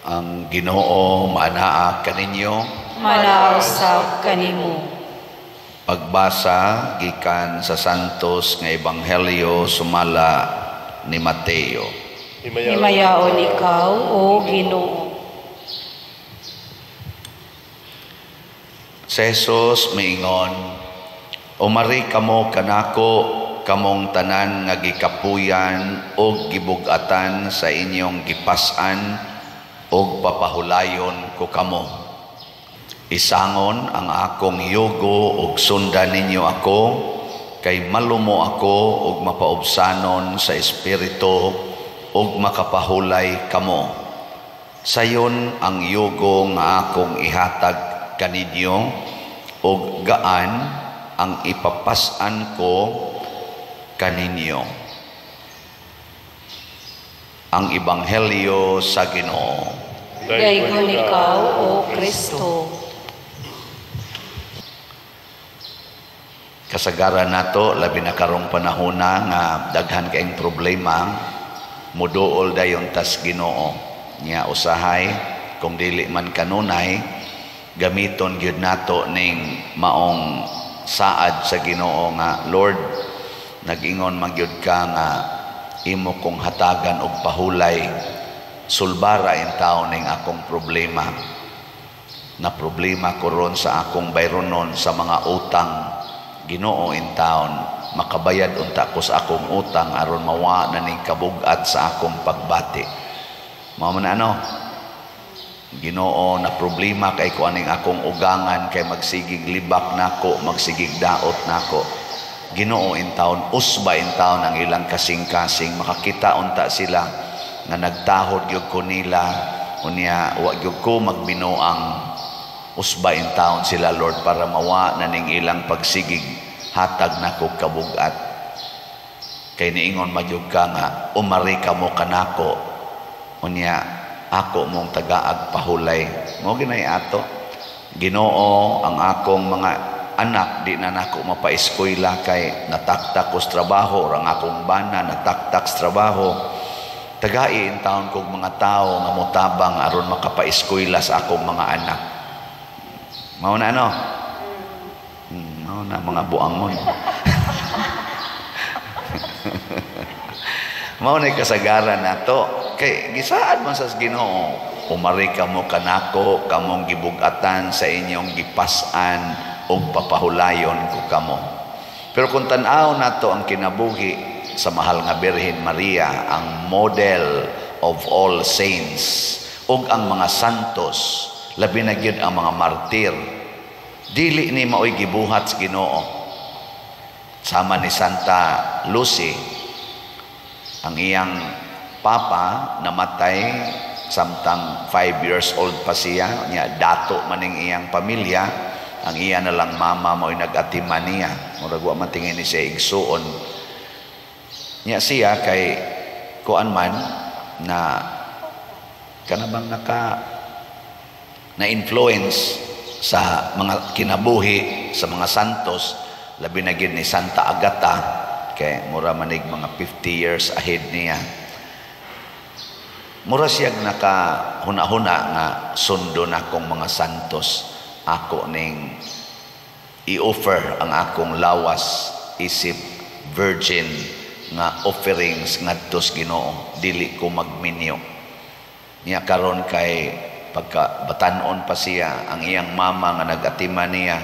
Ang Ginoo manaa kaninyo. Manaaw sa kanimo. Pagbasa gikan sa Santos nga Ebanghelyo sumala ni Mateo. Himayaon ikaw, O Ginoo. Si Jesus miingon, umari kamo kanako, kamong tanan nga gikapuyan o gibugatan sa inyong gipasan o papahulayon ko kamo. Isangon ang akong yugo ug sundan ninyo ako, kay malumo ako ug mapaubsanon sa espiritu ug makapahulay kamo. Sayon ang yugo nga akong ihatag kaninyo ug gaan ang ipapasan ko kaninyo. Ang Ebanghelyo sa Ginoo. Gaygon ikaw, O Kristo. Kasagaran nato labi na karong panahona nga daghan kaayong problema, muduol dayon tas Ginoo. Nya usahay kung dili man kanunay, gamiton gyud nato ning maong saad sa Ginoo nga, Lord, nag-ingon man gyud ka nga imo kong hatagan og pahulay, sulbara in taon ning akong problema. Na problema ko ron sa akong bayronon sa mga utang, Ginoo in taon, makabayad unta ko sa akong utang aron mawa na ning kabugat sa akong pagbati. Mao man ano, Ginoo, na problema kay ko aning akong ugangan, kay magsigig libak nako, magsigig daot nako. Ginoo in taon, usba in taon ang ilang kasing-kasing, makakita unta sila nga nagtahod gyud ko nila, unya wa gyud ko magbinuang. Usba in taon sila, Lord, para mawa na ning ilang pagsigig hatag nako kabugat. Kay niingon magyud ka nga, umari ka mo kanako, unya ako mong tagaag pahulay. Mo ginay ato, Ginoo, ang akong mga anak di na nako mapaeskwela kay nataktak ko sa trabaho, ang akong bana nataktak sa trabaho. Tagai in taon kog mga tao nga motabang aron makapaeskwela sa akong mga anak. Mao na ano? Mao na mga buangon. Mao na kasagaran nato. Kay gisaad man sa Ginoo, umari kamo kanako, kamong gibugatan sa inyong gipasan ug papahulayon ko kamo. Pero kung tan-aw nato ang kinabuhi sa mahal nga Birhen Maria, ang model of all saints ug ang mga santos, labi na gyud ang mga martir, dili ni maoy gibuhat sa Ginoo. Sama ni Santa Lucy, ang iyang papa namatay samtang 5 years old pa siya, nya dato maning iyang pamilya, ang iya na lang mama mo'y nag-atiman niya, murag wa matingin ni siya igsuon. Nya siya kay kuan man na kanabang na-influence sa mga kinabuhi sa mga santos, labi na gid ni Santa Agata, kay mura manig mga 50 years ahead niya. Mura siyag nakahuna-huna nga sundo na akong mga santos, ako ning i-offer ang akong lawas isip virgin nga offerings ngadto sa Ginoo, dili ko magminyo. Niya karon kay pagka batanon pa siya, ang iyang mama nga nag-atiman niya,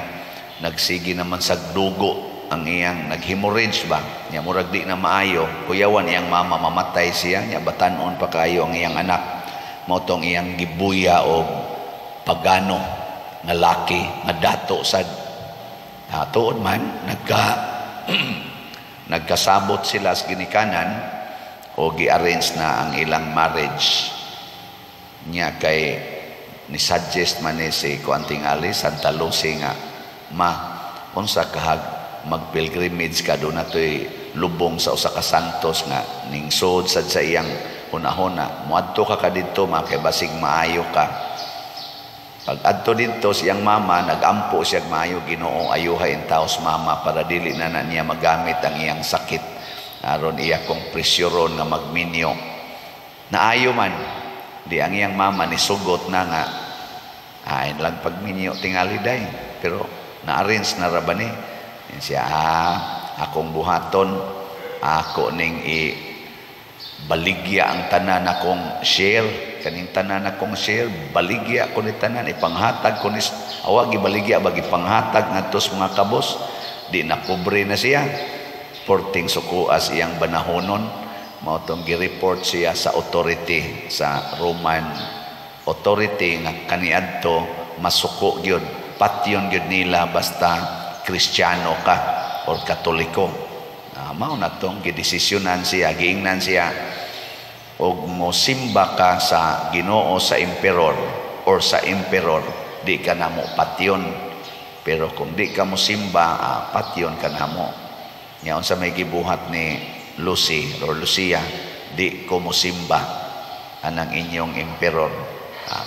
nagsigi naman sa dugo, ang iyang naghemorrhage ba, niya murag di na maayo, kuyawan iyang mama, mamatay siya, niya batanon pa kayo ang iyang anak, mautong iyang gibuya o pagano nga laki nga dato sad. Tuod man nagkasabot sila sa ginikanan o gi-arrange na ang ilang marriage niya. Kay ni suggest man ni si Kuantingali Santa Lucy nga, ma, unsa kahag mag-pilgrimage ka doon na to'y lubong sa usa ka santos nga ning sud sad sa iyang hunahuna, muadto ka dito ma, kay basig maayo ka. Pag adto dito siyang mama, nagampo siya maayo, Ginoo ayuhay in taos mama para dili na niya magamit ang iyang sakit aron iya kong presyoron nga magminyo. Naayo man, Di ang iyang mama ni sugot na nga, ayon lang pagminyo tingali day. Pero na-arrange na rabani. Yan siya, akong buhaton, ako ning baligya ang tanan akong share, kaning tanan akong share, baligya ko ni tanan, ipanghatag ko ni, awag ibaligya, bagi panghatag ngadto sa mga kabos. Di na pobre na siya. Porting sukuas iyang banahonon, mao tong gi-report siya sa authority, sa Roman authority nga kaniadto masuko gyud, patyon gyud nila basta Kristiyano ka or Katoliko. Mao na tong gidesisyonan siya, giingnan siya og mosimba ka sa Ginoo sa emperor or sa emperor, di ka na mo patyon. Pero kung di ka mo simba, patyon ka na mo. Ngayon sa may gibuhat ni Lucy or Lucia, di ko mo simba anang inyong emperor.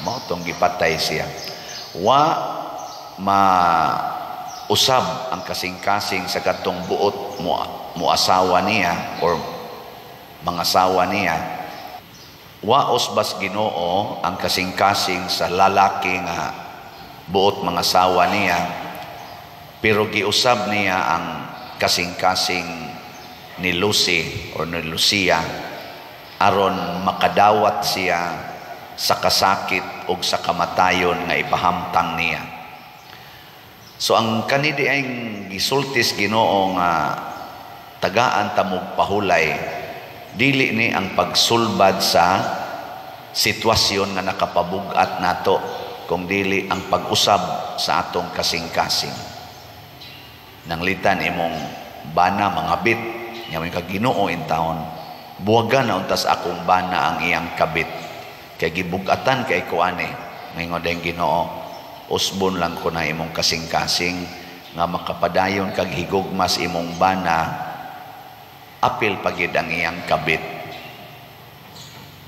Mao tong gipatay siya. Wa usab ang kasing-kasing sa katong buot mo asawa niya or mga asawa niya. Wa usbas Ginoo ang kasing-kasing sa lalaki nga buot mga asawa niya, pero giusab niya ang kasing-kasing ni Lucy or ni Lucia aron makadawat siya sa kasakit o sa kamatayon nga ipahamtang niya. So ang kanidi ay gisultis Ginoo nga tagaan tamog pahulay, dili ni ang pagsulbad sa sitwasyon nga nakapabugat nato, kung dili ang pag-usab sa atong kasing-kasing. Nanglitan imong bana mangabit, ngayon ka Ginoo in taon, buwagan na untas akong bana ang iyang kabit, kay gibugatan kay kuane, ngayon dayong Ginoo, usbon lang ko na imong kasing-kasing nga makapadayon kag higugmas imong bana, apil pagid ang iyang kabit.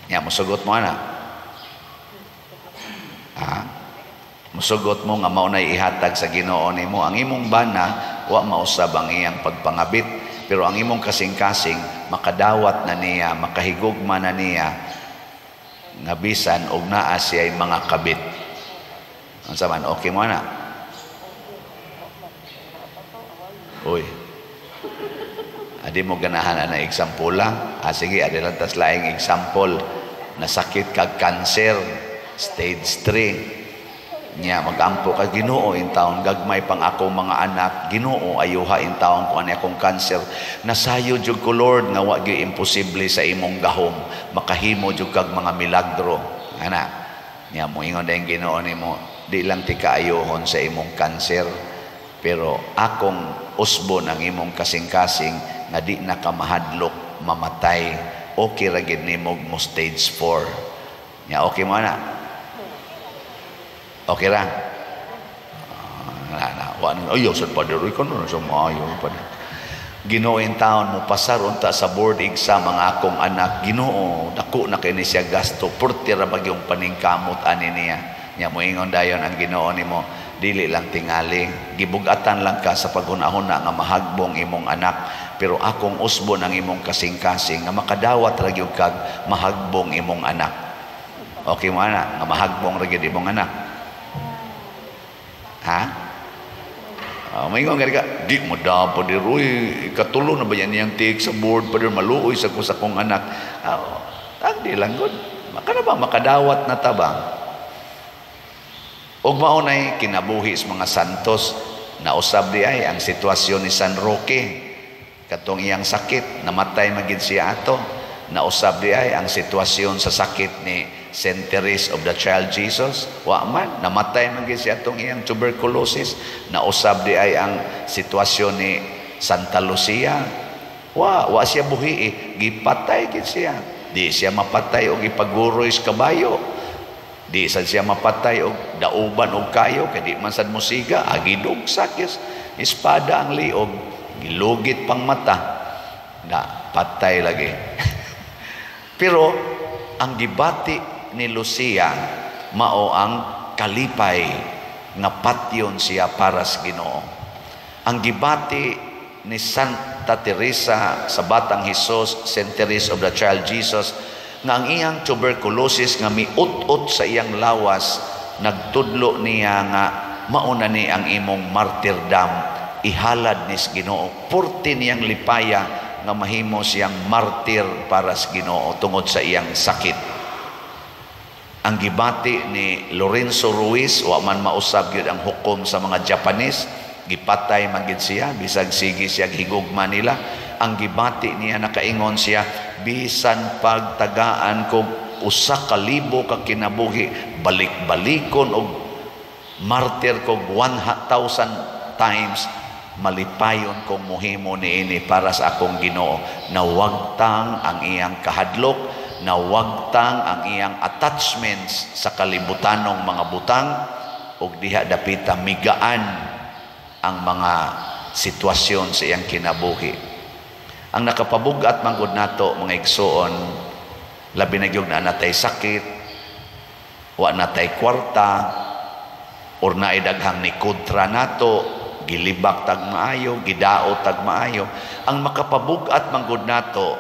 Nya musugot mo ana. Musugot mo nga mao nay ihatag sa Ginoo nimo ang imong bana, wa mausab ang iyang pagpangabit, pero ang imong kasing-kasing makadawat na niya, makahigugma na niya nga bisan og naa siya mga kabit. Unsa man, okay mo na? Uy. Adi mo ganahan na example lang. Sige, adi lang tas laing example. Nasakit kag cancer, stage 3. Nya magampo ka Ginoo in taon, gagmay pang ako mga anak, Ginoo ayuha in taon ko ani akong cancer. Nasayo jud ko Lord nga wa gyud imposible sa imong gahom, makahimo jud kag mga milagro. Ana. Nya mo ingon dayong Ginoo nimo, di lang ti kaayohon sa imong cancer, pero akong usbon ang imong kasing-kasing nga di na ka mahadlok mamatay. Okay ra gid nimo mo stage 4. Nya okay mo na? Okay ra? Ayaw sa Padre, ikaw na sa maayo Padre. Ginoo in taon mo pasar unta sa board exam ang akong anak, Ginoo dako na kay ni siya gasto, purti ra bagyong paningkamot ani niya. Nya mo ingon dayon ang Ginoo nimo, dili lang tingali, gibugatan lang ka sa paghunahuna nga mahagbong imong anak, pero akong usbon ang imong kasing-kasing nga makadawat ra gyud kag mahagbong imong anak. Okay mo ana nga mahagbong ra gyud imong anak? Maingon ka, di mo dapat di Roy, katulo na ba yan niyang take sa board pa rin maluoy sa kong anak. Di lang good. Maka na ba makadawat na tabang? Og maunay kinabuhi sa mga santos, nausab di ay ang sitwasyon ni San Roque, katong iyang sakit, namatay magid siya ato. Nausab di ay ang sitwasyon sa sakit ni Saint Teresa of the Child Jesus, wa man namatay man gyud siya atong iyang tuberculosis. Nausab di ay ang sitwasyon ni Santa Lucia, wa siya buhi, gipatay gyud siya. Di siya mapatay og ipaguroy sa kabayo, di sad siya mapatay og dauban og kayo, kay di man sad musiga, agidugsak is espada ang liog, gilugit pang mata, na patay lagi. Pero ang gibati ni Lucia mao ang kalipay nga patyon siya para sa Ginoo. Ang gibati ni Santa Teresa sa Batang Hesus, Saint Teresa of the Child Jesus, nga ang iyang tuberculosis nga miut-ut sa iyang lawas, nagtudlo niya nga mauna ni ang imong martyrdom, ihalad ni sa Ginoo. Purti niyang lipaya nga mahimo siyang martir para sa Ginoo tungod sa iyang sakit. Ang gibati ni Lorenzo Ruiz, wa man mausab gyud ang hukom sa mga Japanese, gipatay man gid siya bisag sige siya higugma nila. Ang gibati niya nakaingon siya, bisan pagtagaan kog 1,000 ka kinabuhi, balik-balikon og martir kog 1,000 times, malipayon kong muhimo niini para sa akong Ginoo. Nawagtang ang iyang kahadlok, nawagtang ang iyang attachments sa kalibutanong mga butang, ug diha dapita migaan ang mga sitwasyon sa iyang kinabuhi. Ang nakapabugat manggod nato mga igsoon, labi na gyud na natay sakit, wa natay kwarta, or naay daghang nikontra nato, gilibak tag maayo, gidaot tag maayo. Ang makapabugat manggod nato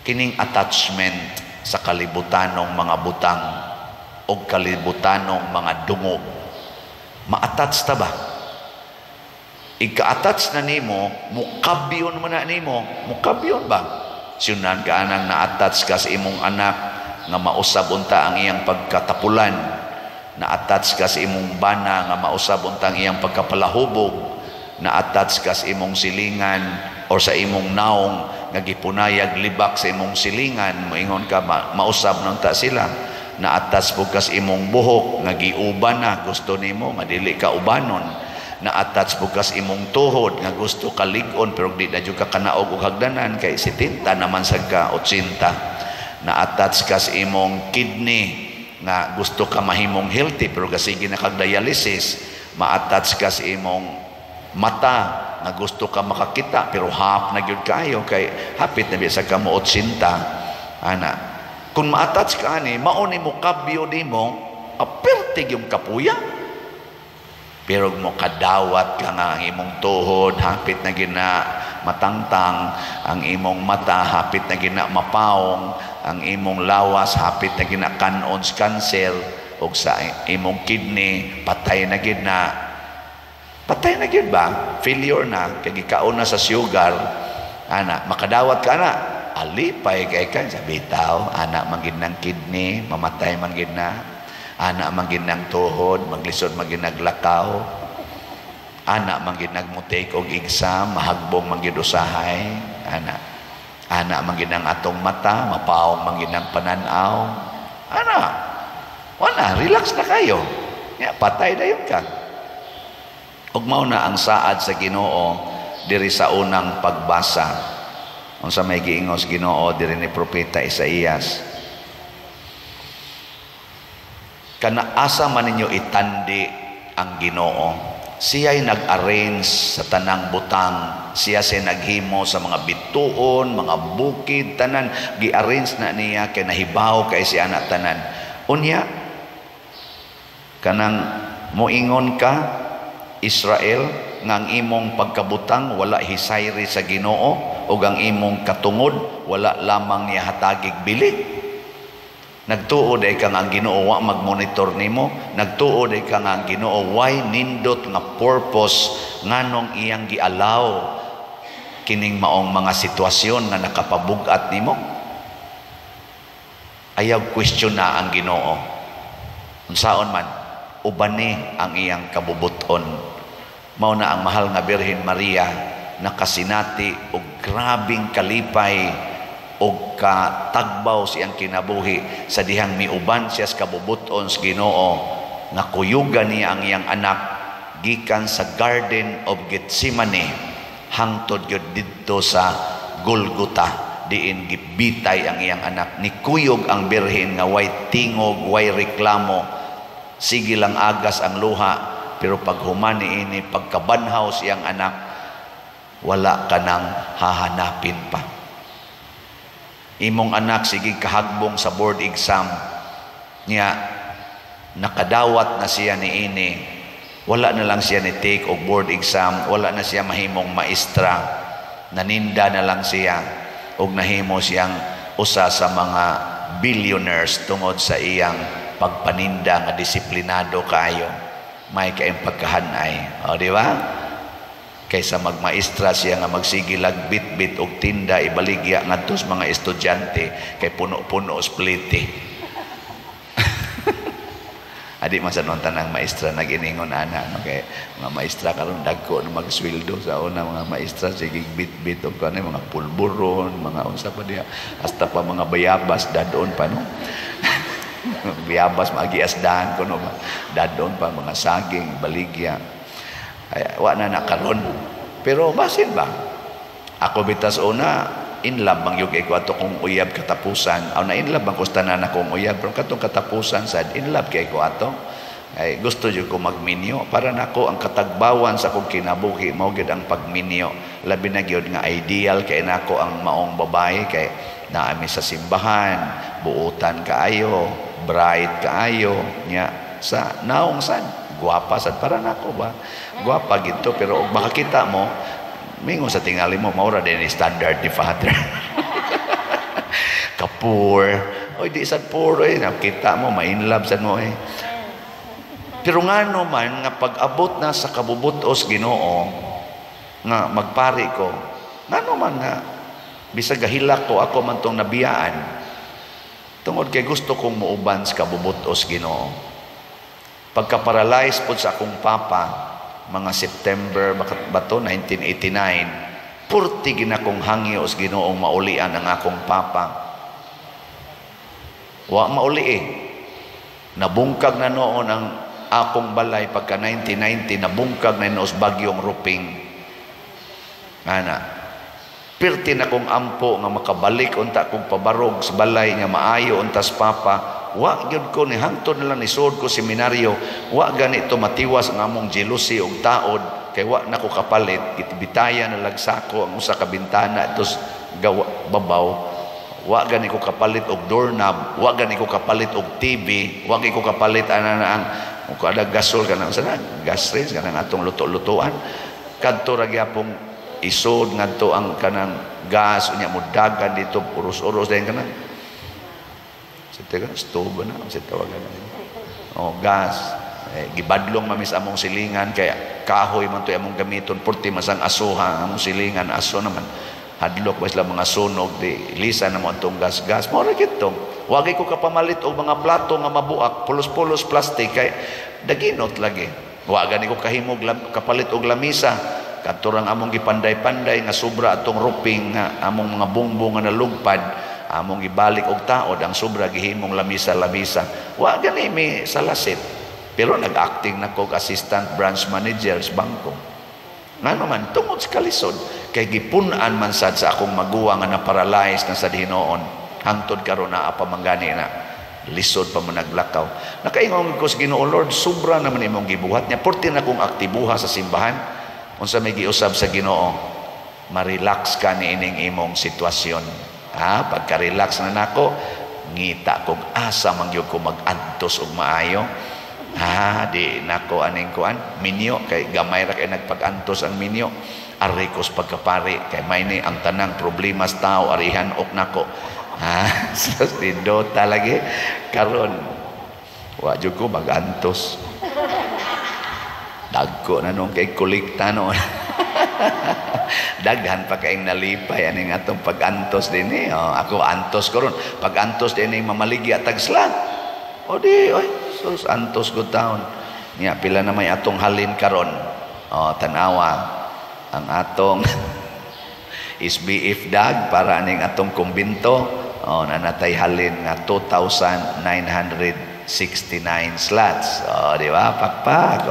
kining attachment sa kalibutanong mga butang o kalibutanong mga dungog. Ma-attach ta ba? Ika-attach na nimo, mukabyon mo na nimo, mukabyon ba? Siunan ka anang na-attach ka sa imong anak nga mausab unta ang iyang pagkatapulan, na-attach ka sa imong bana nga mausab unta ang iyang pagkapalahubog, na-attach ka sa imong silingan o sa imong naong nga gipunayag libak sa imong silingan, moingon ka mausab nang ta sila. Na-attach po ka sa imong buhok nga giuban na, gusto nimo nga dili ka ubanon. Na-attach po ka sa imong tuhod nga gusto ka lig-on pero di na jud ka kanaog og hagdanan kay 70 naman sad ka 80. Na-attach ka sa imong kidney nga gusto ka mahimong healthy pero kasige na kag dialysis. Ma-attach ka sa imong mata nga gusto ka makakita pero hap na gyud kaayo kay hapit na bisa ka mo 80. Ana, kung ma-attach ka ani, mao ni mo kabyo nimo, aperte yung kapuya. Pero mo kadawat ka nga ang imong tuhod, hapit na gina matangtang, ang imong mata hapit na gina mapaong, ang imong lawas hapit na gina kanon sa cancer, o sa imong kidney patay na gina. Patay na gyud ba? Failure na, kay gikaon na sa sugar. Ana, makadawat ka na. Alipay kay kan sa bitaw, ana manggid ng kidney, mamatay manggid na. Ana manggid ng tuhod, maglisod manggid naglakaw. Ana manggid nagmutake og exam, mahagbong manggid usahay. Ana manggid ng atong mata, mapaong manggid ng pananaw. Ana, wala, relax na kayo. Ya, patay na yun ka. Ug mao na ang saad sa Ginoo diri sa unang pagbasa. Unsa may giingos Ginoo diri ni propeta Isaías. Kana asa man ninyo itandi ang Ginoo. Siya'y nag-arrange sa tanang butang. Siya naghimo sa mga bituon, mga bukid, tanan. Gi-arrange na niya kay nahibaw kay siya na tanan. Unya, kanang moingon ka, Israel, nga ang imong pagkabutang wala hisayri sa Ginoo o ang imong katungod wala lamang niya hatagig bili. Nagtuod ay kang ang Ginoo wa magmonitor nimo, nagtuod ay kang ang Ginoo why nindot nga purpose nganong iyang gialaw kining maong mga sitwasyon nga nakapabugat nimo. Ayaw question na ang Ginoo. Unsaon man ubani ang iyang kabubuton. Mao na ang mahal nga Birhen Maria nakasinati og grabing kalipay og katagbaw siyang kinabuhi sa dihang miuban siya sa kabubuton sa Ginoo nga kuyugan niya ang iyang anak gikan sa Garden of Gethsemane hangtod gyud didto sa Golgota diin gibitay ang iyang anak. Nikuyog ang Birhen nga way tingog, way reklamo, sige lang agas ang luha. Pero pag humani ini, pagkabanhaw siyang anak, wala ka nang hahanapin pa. Imong anak, sige kahagbong sa board exam niya, nakadawat na siya ni ini, wala na lang siya ni take o board exam, wala na siya mahimong maestra, naninda na lang siya, o nahimo siyang usa sa mga billionaires tungod sa iyang pagpaninda nga disiplinado kayo. May kaayong pagkahanay. O, di ba? Kaysa magmaestra siya nga magsigilag bit-bit og tinda ibaligya ngadto sa mga estudyante kay puno-puno spliti. Adi man sa nung tanang maestra nag-iningon ana no kay mga maestra karon dagko na magsweldo sa una mga maestra sige bit-bit og kanay mga pulburon, mga unsa pa diha hasta pa mga bayabas dadon pa no. Bayabas magiasdahan kuno ba. Dadon pa mga saging baligya. Ay wa na karon. Pero basin ba? Ako bitas una in love bang yung ko ato kong uyab katapusan aw na in love bang kustanan akong uyab pero katong katapusan sad in love kay ko ato ay gusto jud ko magminyo para nako ang katagbawan sa akong kinabuhi mao gid ang pagminyo labi na gyud nga ideal kay nako ang maong babae kay naami sa simbahan buutan kaayo bright kaayo nya sa naong sad guwapa sad para nako ba guwapa gito pero og makakita mo mingo sa tingali mo maura din standard ni father. Kapur oy di sad poor oy nakita mo ma-inlove sad mo pero ngano man nga pag-abot na sa kabubutos Ginoo nga magpari ko ngano man nga bisag gahilak ko ako man tong nabiyaan tungod kay gusto kong muuban sa kabubutos Ginoo pagka-paralyze pod sa akong papa mga September bato 1989 purti ginakong hangyo os Ginoong maulian ang akong papa wa mauli nabungkag na noon ang akong balay pagka 1990 nabungkag na noos bagyong Ruping ana pirti na kong ampo nga makabalik unta kong pabarog sa balay nga maayo untas papa wa gyud ko ni hangtod na lang ni sud ko seminaryo wa ganito matiwas ang among jealousy og taod kay wa nako kapalit gitibitayan na lagsako ang usa ka bintana tos babaw wa gani ko kapalit og doorknob wa gani ko kapalit og TV wa gani ko kapalit ana ang kada gasol kanang sana gas range kanang atong luto-lutuan kadto ra gyapong isod ngadto ang kanang gas unya mudagan dito uros-uros dayon kanang stove na ang tawagan gas gibadlong mamis among silingan kaya kahoy man to among gamiton purti masang asuha among silingan aso naman hadlok ba sila mga sunog di lisa na mo itong gas mo ra kitong wagay ko kapamalit og mga plato nga mabuak pulos-pulos plastic kay daginot lagi wagani ko kahimog kapalit og lamisa katurang among gipanday-panday nga sobra atong Ruping nga among mga bungbong nga nalugpad among ibalik og taod ang sobra gihimong lamisa-lamisa wa gani mi salasit pero nag-acting na kog assistant branch manager sa bangko ngano man tungod sa kalisod kay gipun-an man sad sa akong maguwa nga na-paralyze na sa hinoon hangtod karon na apa manggani na lisod pa mo naglakaw nakaingon ko sa Ginoo Lord sobra naman imong gibuhat nya porti na kong aktibuha sa simbahan unsa may giusab sa Ginoo ma-relax ka ni ining imong sitwasyon pagka-relax na nako ngita kog asa man gyud ko mag-antos og maayo di nako aning kuan minyo kay gamay ra kay nagpag-antos ang minyo arikos pagkapari kay may ni ang tanang problema sa tao arihan ok nako sa tindo talagi karon wa jud ko mag-antos dagko na nung kay kolekta no daghan pa kaing nalipay aning atong pag-antos dinhi ako antos ko ron pag-antos dinhi mamaligya tagslan di oy sus antos ko taon niya pila na may atong halin karon tanawa ang atong SBF dag para aning atong kumbinto nanatay halin nga 2,969 slots di ba pakpak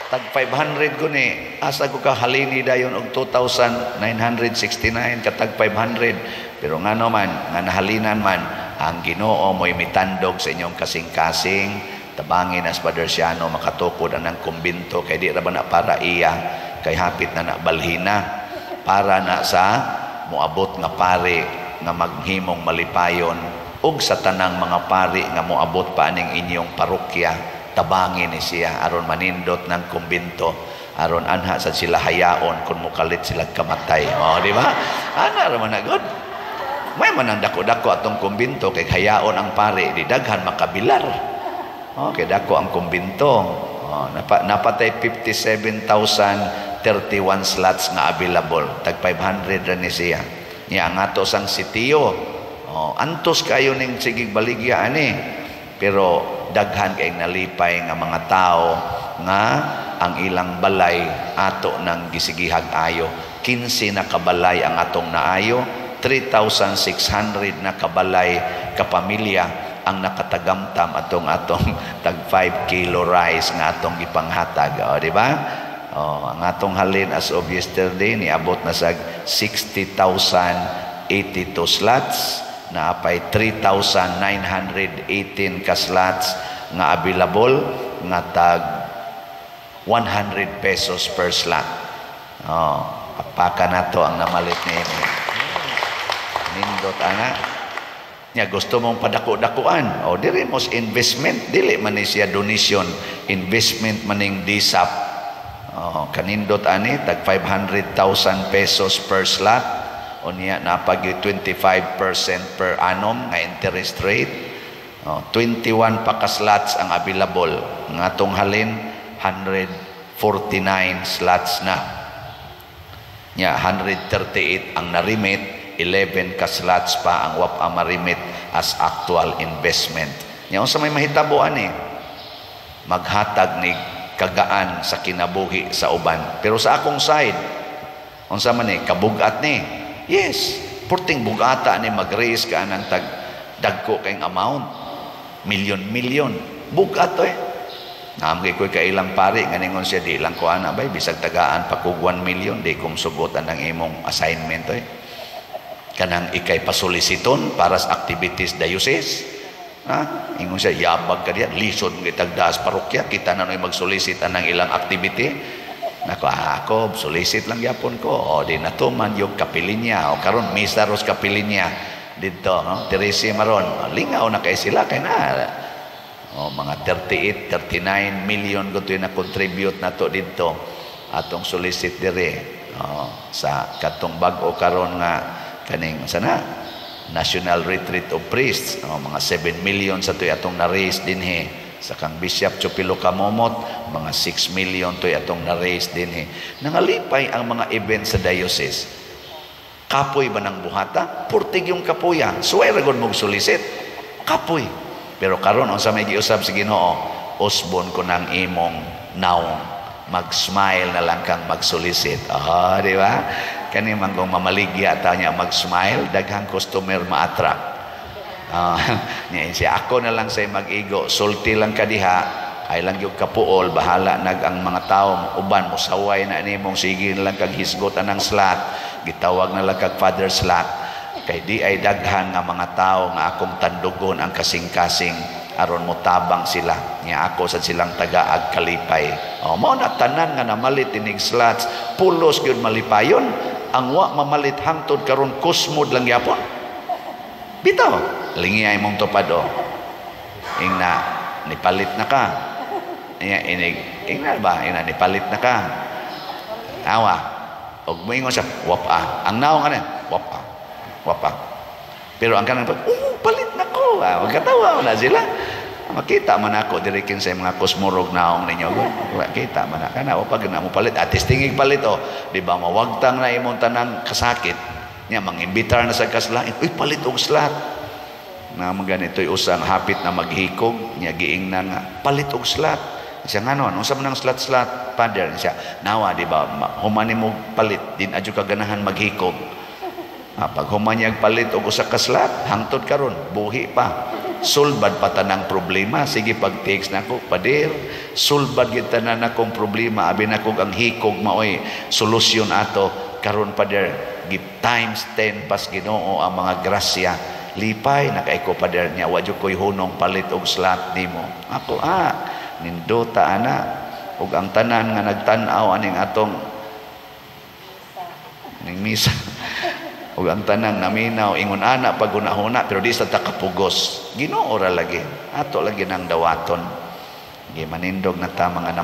tag 500 ko ni asa ko ka halini dayon og 2,969 katag 500 pero ngano man nga nahalinan man ang Ginoo mo'y mitandog sa inyong kasing-kasing tabangin as Father Siano makatukod anang kumbinto kay di ra ba na para iya kay hapit na nabalhina para na sa moabot nga pari nga maghimong malipayon ug sa tanang mga pari nga moabot pa aning inyong parokya tabangin ni siya aron manindot ng kumbinto aron anha sa sila hayaon kung mukalit sila kamatay. Di ba? Ana raman na god. May manang dako-dako atong kumbinto kay hayaon ang pare di daghan makabilar. Kay dako ang kumbinto. Napatay 57,031 slots nga available. Tag 500 ra ni siya. Nya ang ato sang sitiyo. Antos kayo ning sigig baligya ani. Pero daghan kay nalipay nga mga tao nga ang ilang balay ato nang gisigihag ayo. 15 na kabalay ang atong naayo, 3,600 na kabalay kapamilya ang nakatagamtam atong tag 5 kilo rice nga atong gipanghatag. Di ba? Ang atong halin as of yesterday niabot na sa 60,082 slots, na apay 3,918 ka slots nga available nga tag 100 pesos per slot. Apaka na to ang namalit ni nindot ana. Nya gusto mong padako-dakuan, diri mos investment, dili man ni siya donation, investment maning DSAP. Kanindot ani tag 500,000 pesos per slot, o niya napag 25% per annum nga interest rate. 21 pa ka slots ang available. Nga tong halin 149 slots na. Nya 138 ang narimit, 11 ka slots pa ang wapa marimit as actual investment. Nya unsa may mahitabo ani? Maghatag ni kagaan sa kinabuhi sa uban. Pero sa akong side, unsa man ni kabugat ni? Yes, purting bugata ni mag-raise ka ng dagko kayong amount, milyon-milyon. Bugat to Namgay ko'y kailang pari, nganingon siya, di lang ko ana bay, bisag tagaan pag 1 million, di kong sugutan ng imong assignment to Kanang ikay pasolisiton para sa activities diocese. Ingon siya, yabag ka diyan, lisod ng itagdaas parokya, kita na no'y magsolisitan ng ilang activity. Ako, solicit lang yapon ko. Di natuman yung kapilinya. Karon misaros kapilinya dito, Teresi maron. Lingaw na kay sila kay na. Mga 38, 39 million ko ito na contribute na to dito. Atong solicit dire. Sa katong bag-o karon nga kaning sana National Retreat of Priests. Mga 7 million sa ito atong na-raise din sa kang Bishop Chupilo Kamomot, mga 6 million to atong na-raise din Nangalipay ang mga events sa diocese. Kapoy ba ng buhata? Purtig yung kapuya. Suwera gud mong solicit. Kapoy. Pero karon unsa may giusab sa Ginoo, usbon ko ng imong naong. Mag-smile na lang kang mag-solicit. Di ba? Kani manggong mamaligya ta niya mag-smile, daghang customer ma-attract. Siya ako na lang say mag-igo, sulti lang ka diha, ay lang yung kapuol, bahala nag ang mga tao uban mo saway na nimong sige na lang kag hisgot anang slot, gitawag na lang kag father slot. Kay di ay daghan nga mga tao nga akong tandugon ang kasing-kasing aron mo tabang sila. Nya ako sa silang tagaag kalipay. Mao na tanan nga namalit inig slots, pulos gyud malipayon. Ang wa mamalit hangtod karon kusmod lang yapon. Bitaw, lingiyay mong tupad Ingna, nipalit na ka. Ingna ba? Ingna, nipalit na ka. Awa. Og moingon siya, wapa. Ang naong ano? Wapa. Wapa. Pero ang kanang palit na ko. Magkatawa na sila. Makita man ako dirikin sa mga kusmurog naong ninyo. Makita man na. Kana, wapa na mo palit. Atis tingig palit Di ba, mawagtang na imong tanang kasakit. Nya mangimbitar na sa kaslain. Palit og slot. Na ganito'y usang hapit na maghikog. Nya giing na nga. Palit og slot. Siya nga noon. Unsa man ang slot, father. Siya, nawa, di ba, humani mo palit. Din adyo kaganahan maghikog. Pag humanyag palit og usa ka slot, hangtod karon buhi pa. Sulbad pa tanang problema. Sige pag-text nako, pader, sulbad gid tanan akong problema. Abi nako ang hikog maoy solusyon ato karon pader. Give times 10 pas Ginoo ang mga grasya. Lipay na kay ko pader niya wa jud koy hunong palit og slot nimo. Ako nindota ana ug ang tanan nga nagtan-aw aning atong ning misa. Ug ang tanang naminaw ingon ana pag una-una pero di sa takapugos. Ginoo ra lagi. Ato lagi nang dawaton. Gi manindog na ta mga